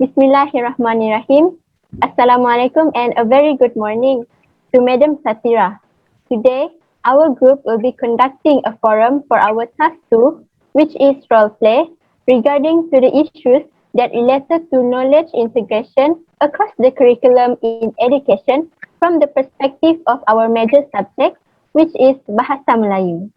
Bismillahirrahmanirrahim. Assalamualaikum and a very good morning to Madam Satira. Today, our group will be conducting a forum for our task 2, which is role play, regarding to the issues that related to knowledge integration across the curriculum in education from the perspective of our major subject, which is Bahasa Melayu.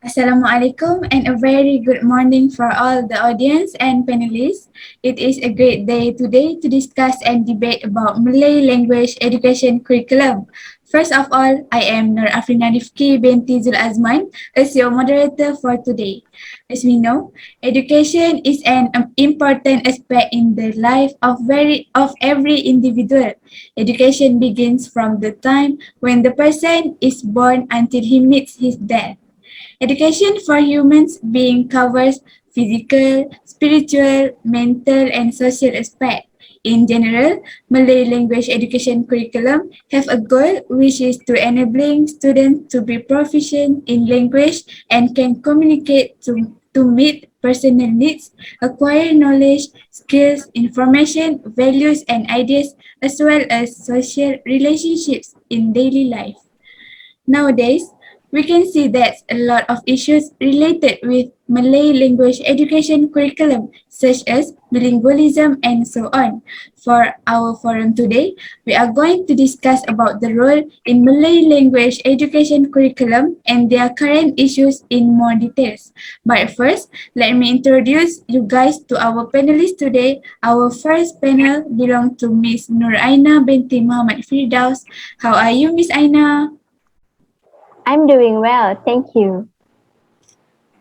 Assalamualaikum and a very good morning for all the audience and panelists. It is a great day today to discuss and debate about Malay language education curriculum. First of all, I am Nur Afriena Riefqi, binti Zul Azman, as your moderator for today. As we know, education is an important aspect in the life of every individual. Education begins from the time when the person is born until he meets his death. Education for humans being covers physical, spiritual, mental, and social aspects. In general, Malay language education curriculum have a goal which is to enabling students to be proficient in language and can communicate to meet personal needs, acquire knowledge, skills, information, values, and ideas, as well as social relationships in daily life. Nowadays, we can see that a lot of issues related with Malay language education curriculum, such as bilingualism and so on. For our forum today, we are going to discuss about the role in Malay language education curriculum and their current issues in more details. But first, let me introduce you guys to our panelists today. Our first panel belongs to Miss Nur Aina binti Muhammad Firdaus. How are you, Miss Aina? I'm doing well, thank you.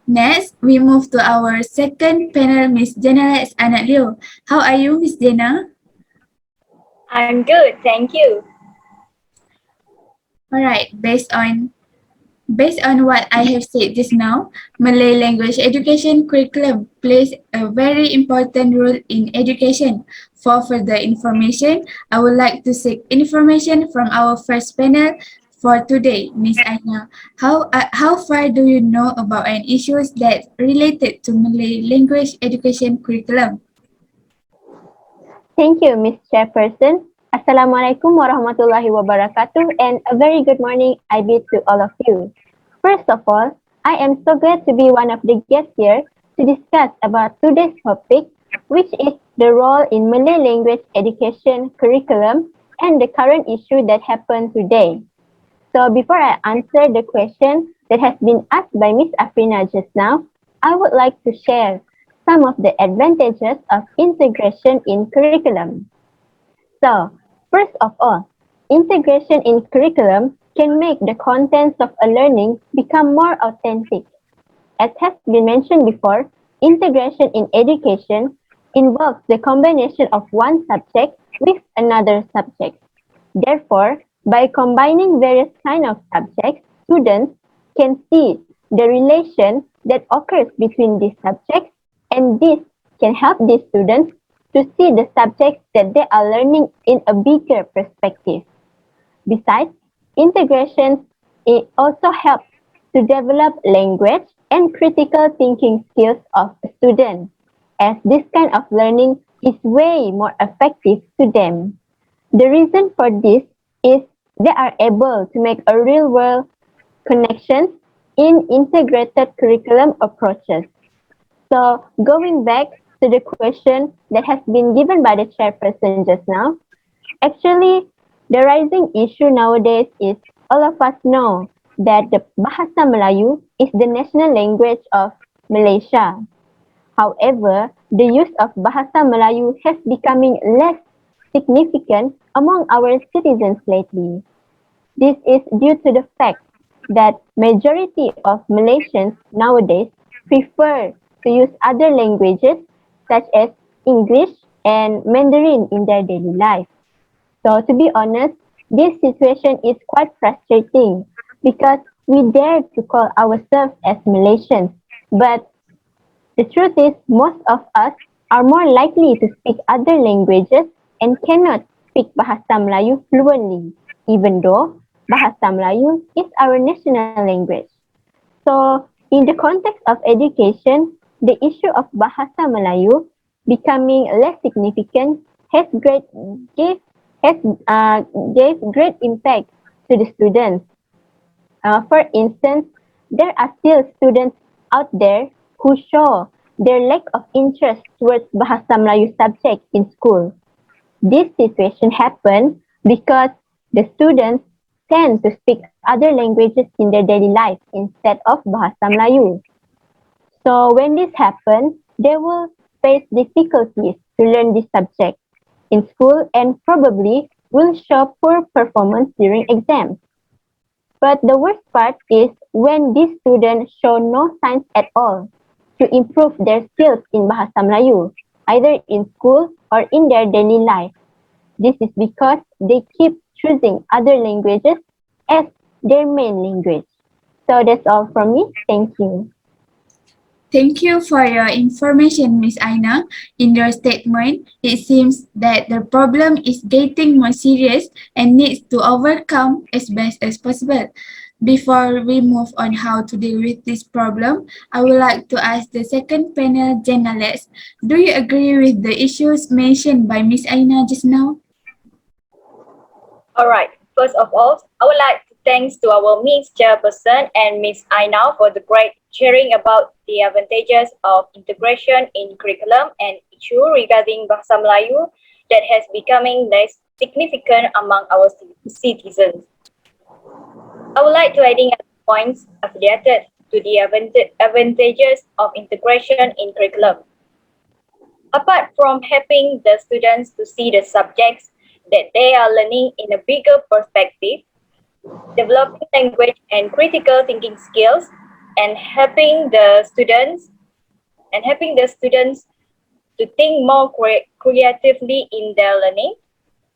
Next, we move to our second panel, Miss Jennalex Anak Leo. How are you, Miss Jenna? I'm good, thank you. Alright, based on what I have said just now, Malay language education curriculum plays a very important role in education. For further information, I would like to seek information from our first panel for today, Miss Aina. How far do you know about an issues that related to Malay language education curriculum? Thank you, Ms. Chairperson. Assalamualaikum warahmatullahi wabarakatuh and a very good morning I bid to all of you. First of all, I am so glad to be one of the guests here to discuss about today's topic, which is the role in Malay language education curriculum and the current issue that happened today. So before I answer the question that has been asked by Ms. Afriena just now, I would like to share some of the advantages of integration in curriculum. So, first of all, integration in curriculum can make the contents of a learning become more authentic. As has been mentioned before, integration in education involves the combination of one subject with another subject. Therefore, by combining various kinds of subjects, students can see the relation that occurs between these subjects, and this can help these students to see the subjects that they are learning in a bigger perspective. Besides, integration it also helps to develop language and critical thinking skills of a student, as this kind of learning is way more effective to them. The reason for this is they are able to make a real-world connections in integrated curriculum approaches. So going back to the question that has been given by the chairperson just now, actually the rising issue nowadays is all of us know that the Bahasa Melayu is the national language of Malaysia. However, the use of Bahasa Melayu has becoming less significant among our citizens lately. This is due to the fact that majority of Malaysians nowadays prefer to use other languages such as English and Mandarin in their daily life. So to be honest, this situation is quite frustrating because we dare to call ourselves as Malaysians, but the truth is most of us are more likely to speak other languages and cannot speak Bahasa Melayu fluently, even though Bahasa Melayu is our national language. So, in the context of education, the issue of Bahasa Melayu becoming less significant has gave, has, gave great impact to the students. For instance, there are still students out there who show their lack of interest towards Bahasa Melayu subject in school. This situation happens because the students tend to speak other languages in their daily life instead of Bahasa Melayu. So when this happens, they will face difficulties to learn this subject in school and probably will show poor performance during exams. But the worst part is when these students show no signs at all to improve their skills in Bahasa Melayu, either in school or in their daily life. This is because they keep choosing other languages as their main language. So that's all from me. Thank you. Thank you for your information, Miss Aina. In your statement, it seems that the problem is getting more serious and needs to overcome as best as possible. Before we move on how to deal with this problem, I would like to ask the second panel, Jennalex. Do you agree with the issues mentioned by Miss Aina just now? Alright, first of all, I would like to thanks to our Miss Chairperson and Miss Aina for the great sharing about the advantages of integration in curriculum and issue regarding Bahasa Melayu that has becoming less significant among our citizens. I would like to adding points affiliated to the advantages of integration in curriculum. Apart from helping the students to see the subjects that they are learning in a bigger perspective, developing language and critical thinking skills, and helping the students to think more creatively in their learning.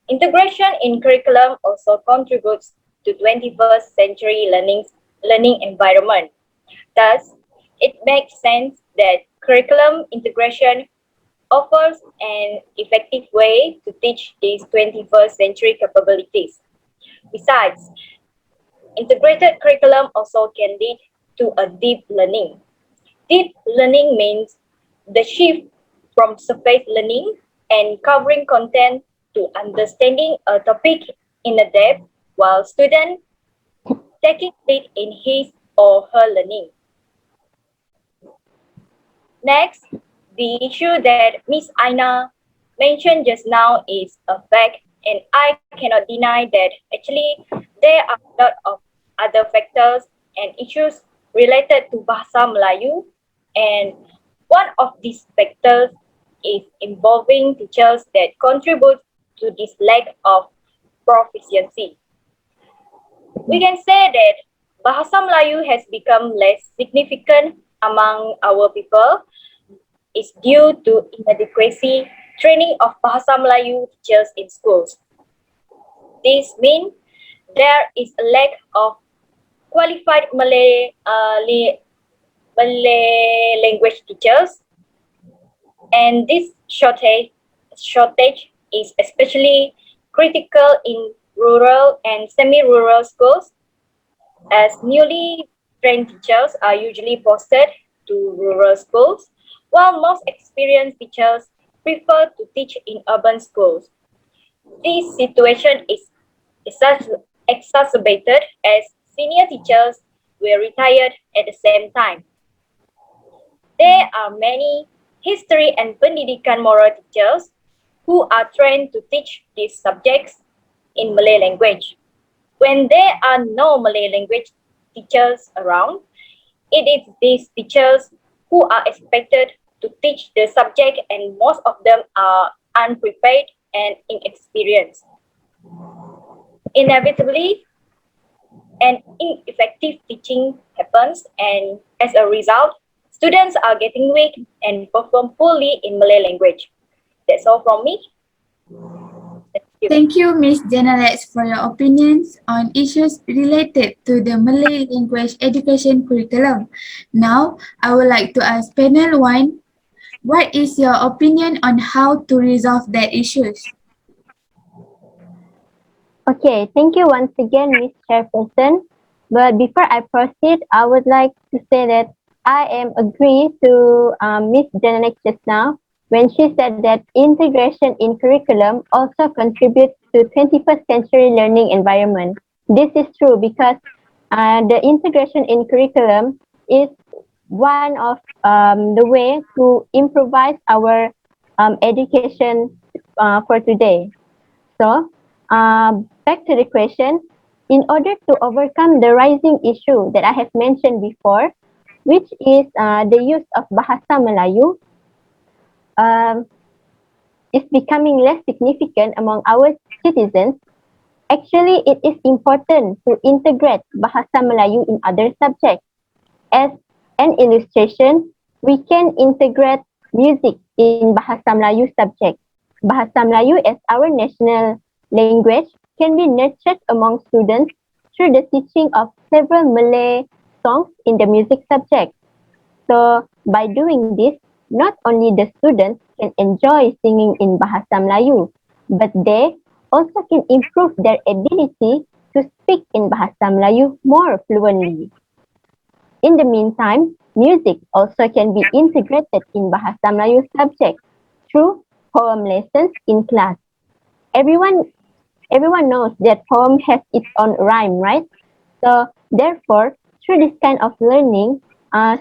Integration in curriculum also contributes to 21st century learning environment. Thus, it makes sense that curriculum integration offers an effective way to teach these 21st century capabilities. Besides, integrated curriculum also can lead to a deep learning. Deep learning means the shift from surface learning and covering content to understanding a topic in a depth while student taking lead in his or her learning. Next, the issue that Miss Aina mentioned just now is a fact, and I cannot deny that actually there are a lot of other factors and issues related to Bahasa Melayu, and one of these factors is involving teachers that contribute to this lack of proficiency. We can say that Bahasa Melayu has become less significant among our people is due to inadequacy training of Bahasa Melayu teachers in schools. This means there is a lack of qualified Malay language teachers, and this shortage is especially critical in rural and semi-rural schools, as newly trained teachers are usually posted to rural schools, while most experienced teachers prefer to teach in urban schools. This situation is exacerbated as senior teachers were retired at the same time. There are many history and pendidikan moral teachers who are trained to teach these subjects in Malay language. When there are no Malay language teachers around, it is these teachers who are expected to teach the subject, and most of them are unprepared and inexperienced. Inevitably, an ineffective teaching happens, and as a result, students are getting weak and perform poorly in Malay language. That's all from me. Thank you. Thank you, Ms. Jennalex, for your opinions on issues related to the Malay language education curriculum. Now, I would like to ask panel 1, what is your opinion on how to resolve that issues? Okay, thank you once again, Ms. Chairperson. But before I proceed, I would like to say that I am agree to Miss Jennalex just now when she said that integration in curriculum also contributes to 21st century learning environment. This is true because the integration in curriculum is one of the way to improvise our education for today. So, back to the question. In order to overcome the rising issue that I have mentioned before, which is the use of Bahasa Melayu, um, is becoming less significant among our citizens. Actually, it is important to integrate Bahasa Melayu in other subjects. As an illustration, we can integrate music in Bahasa Melayu subject. Bahasa Melayu as our national language can be nurtured among students through the teaching of several Malay songs in the music subject. So, by doing this, not only the students can enjoy singing in Bahasa Melayu, but they also can improve their ability to speak in Bahasa Melayu more fluently. In the meantime, music also can be integrated in Bahasa Melayu subject through poem lessons in class. Everyone everyone knows that poem has its own rhyme, right? So therefore, through this kind of learning,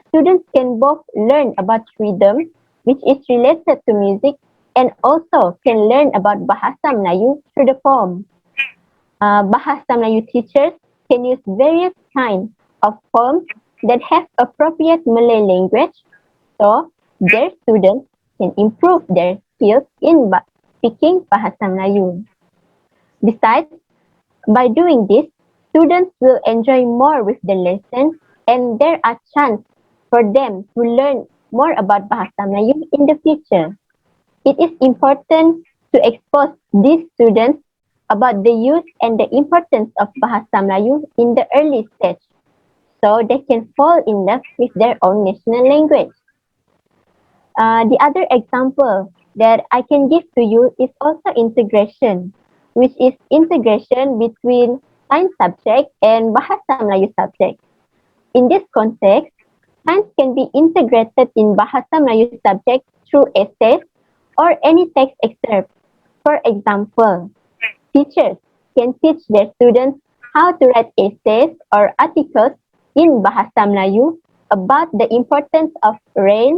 students can both learn about rhythm, which is related to music, and also can learn about Bahasa Melayu through the poem. Bahasa Melayu teachers can use various kinds of poems that have appropriate Malay language, so their students can improve their skills in speaking Bahasa Melayu. Besides, by doing this, students will enjoy more with the lesson and there are chances for them to learn more about Bahasa Melayu in the future. It is important to expose these students about the use and the importance of Bahasa Melayu in the early stage so they can fall in love with their own national language. The other example that I can give to you is also integration, which is integration between science subject and Bahasa Melayu subject. In this context, science can be integrated in Bahasa Melayu subject through essays or any text excerpt. For example, teachers can teach their students how to write essays or articles in Bahasa Melayu about the importance of rain,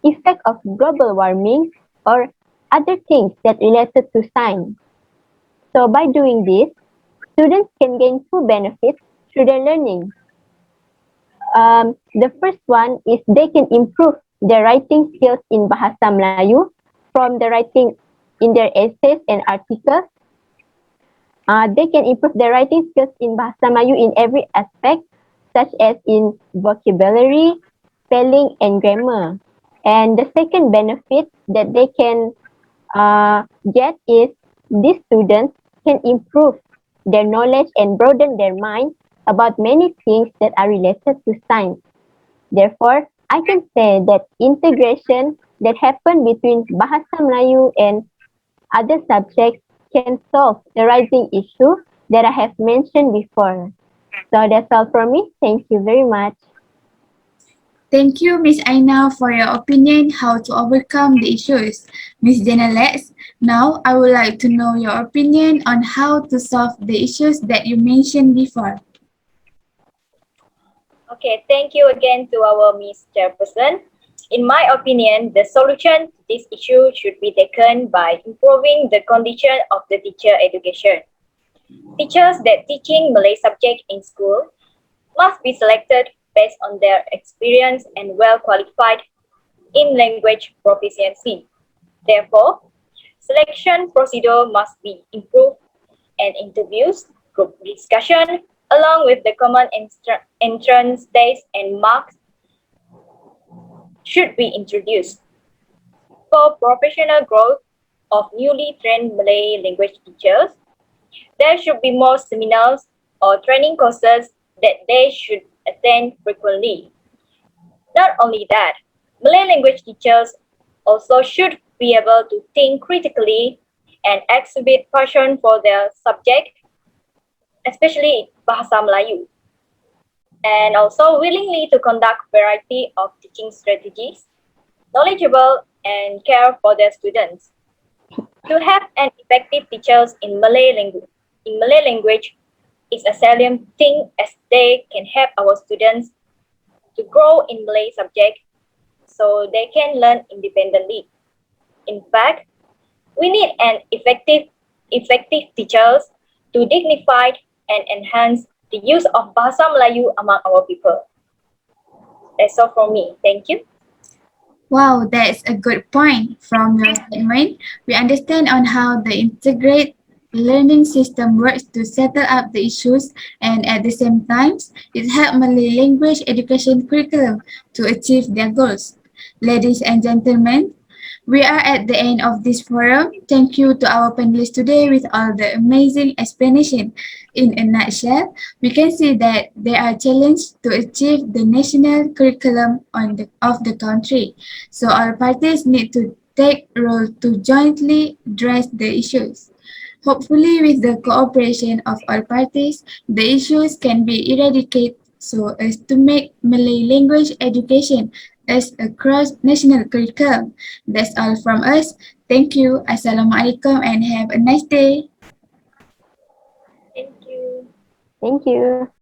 effect of global warming, or other things that related to science. So by doing this, students can gain two benefits through their learning. The first one is they can improve their writing skills in Bahasa Melayu from the writing in their essays and articles. They can improve their writing skills in Bahasa Melayu in every aspect, such as in vocabulary, spelling, and grammar. And the second benefit that they can get is these students can improve their knowledge and broaden their mind about many things that are related to science. Therefore, I can say that integration that happen between Bahasa Melayu and other subjects can solve the rising issue that I have mentioned before. So that's all from me. Thank you very much. Thank you, Miss Aina, for your opinion how to overcome the issues. Miss Jennalex, now I would like to know your opinion on how to solve the issues that you mentioned before. Okay, thank you again to our Miss Chairperson. In my opinion, the solution to this issue should be taken by improving the condition of the teacher education. Teachers that teaching Malay subject in school must be selected based on their experience and well qualified in language proficiency. Therefore, selection procedure must be improved and interviews, group discussion, along with the common entrance days and marks should be introduced. For professional growth of newly trained Malay language teachers, there should be more seminars or training courses that they should attend frequently. Not only that, Malay language teachers also should be able to think critically and exhibit passion for their subject, especially Bahasa Melayu. and also willingly to conduct variety of teaching strategies, knowledgeable and care for their students. To have an effective teachers in Malay language is a salient thing as they can help our students to grow in Malay subject so they can learn independently. In fact, we need an effective teachers to dignify and enhance the use of Bahasa Melayu among our people. That's all from me. Thank you. Wow, that's a good point. From your statement, we understand on how the integrated learning system works to settle up the issues and at the same time, it helps Malay language education curriculum to achieve their goals. Ladies and gentlemen, we are at the end of this forum. Thank you to our panelists today with all the amazing explanation. In a nutshell, we can see that there are challenges to achieve the national curriculum of the country. So all parties need to take role to jointly address the issues. Hopefully, with the cooperation of all parties, the issues can be eradicated so as to make Malay language education as a cross-national curriculum. That's all from us. Thank you. Assalamualaikum and have a nice day. Thank you. Thank you.